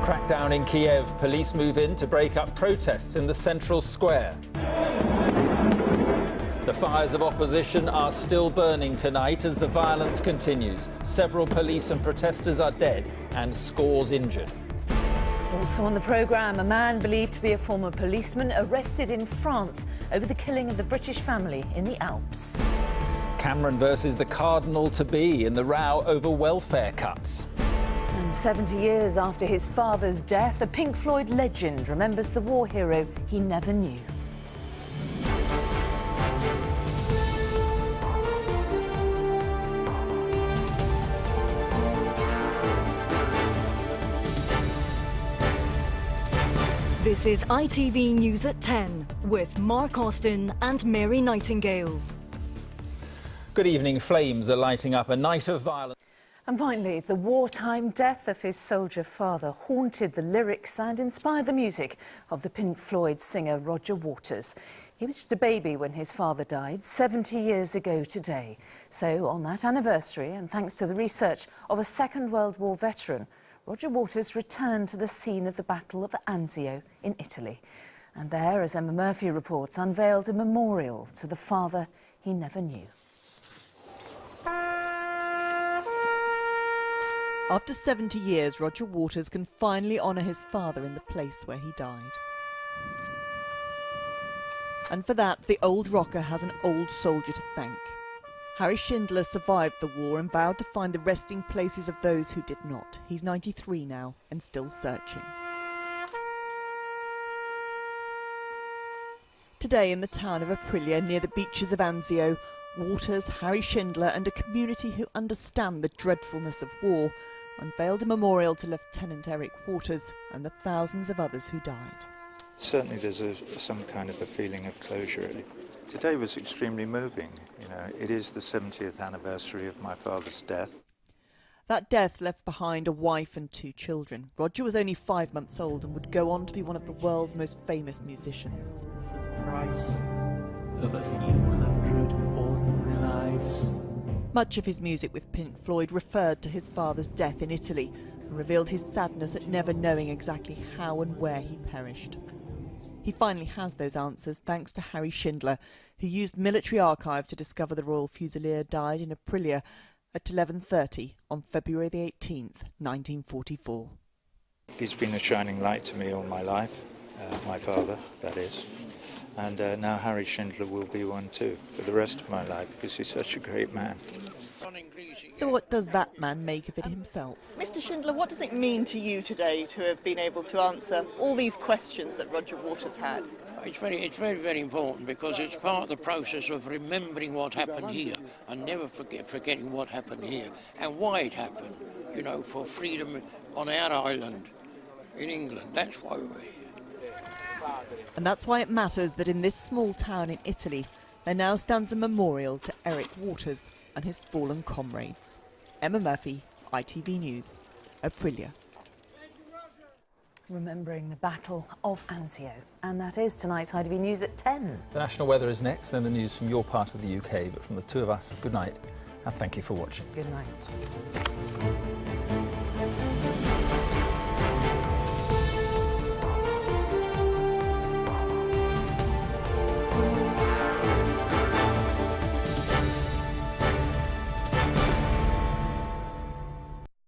Crackdown in Kiev. Police move in to break up protests in the central square. The fires of opposition are still burning tonight as the violence continues. Several police and protesters are dead and scores injured. Also on the programme, a man believed to be a former policeman arrested in France over the killing of the British family in the Alps. Cameron versus the Cardinal-to-be in the row over welfare cuts. And 70 years after his father's death, a Pink Floyd legend remembers the war hero he never knew. This is ITV News at 10 with Mark Austin and Mary Nightingale. Good evening. Flames are lighting up a night of violence. And finally, the wartime death of his soldier father haunted the lyrics and inspired the music of the Pink Floyd singer Roger Waters. He was just a baby when his father died 70 years ago today. So on that anniversary, and thanks to the research of a Second World War veteran, Roger Waters returned to the scene of the Battle of Anzio in Italy. And there, as Emma Murphy reports, unveiled a memorial to the father he never knew. After 70 years, Roger Waters can finally honour his father in the place where he died. And for that, the old rocker has an old soldier to thank. Harry Shindler survived the war and vowed to find the resting places of those who did not. He's 93 now and still searching. Today in the town of Aprilia, near the beaches of Anzio, Waters, Harry Shindler and a community who understand the dreadfulness of war unveiled a memorial to Lieutenant Eric Waters and the thousands of others who died. Certainly there's some kind of a feeling of closure. Today was extremely moving. You know, it is the 70th anniversary of my father's death. That death left behind a wife and 2 children. Roger was only 5 months old and would go on to be one of the world's most famous musicians. The price of a few hundred ordinary lives. Much of his music with Pink Floyd referred to his father's death in Italy and revealed his sadness at never knowing exactly how and where he perished. He finally has those answers thanks to Harry Shindler, who used military archive to discover the Royal Fusilier died in Aprilia at 11:30 on February the 18th, 1944. He's been a shining light to me all my life, my father, that is. And now Harry Shindler will be one too, for the rest of my life, because he's such a great man. So what does that man make of it himself? Mr. Shindler, what does it mean to you today to have been able to answer all these questions that Roger Waters had? It's very important because it's part of the process of remembering what happened here and never forgetting what happened here and why it happened, you know, for freedom on our island in England. That's why we're here. And that's why it matters that in this small town in Italy, there now stands a memorial to Eric Waters and his fallen comrades. Emma Murphy, ITV News, Aprilia. Remembering the Battle of Anzio. And that is tonight's ITV News at 10. The national weather is next, then the news from your part of the UK. But from the two of us, good night and thank you for watching. Good night.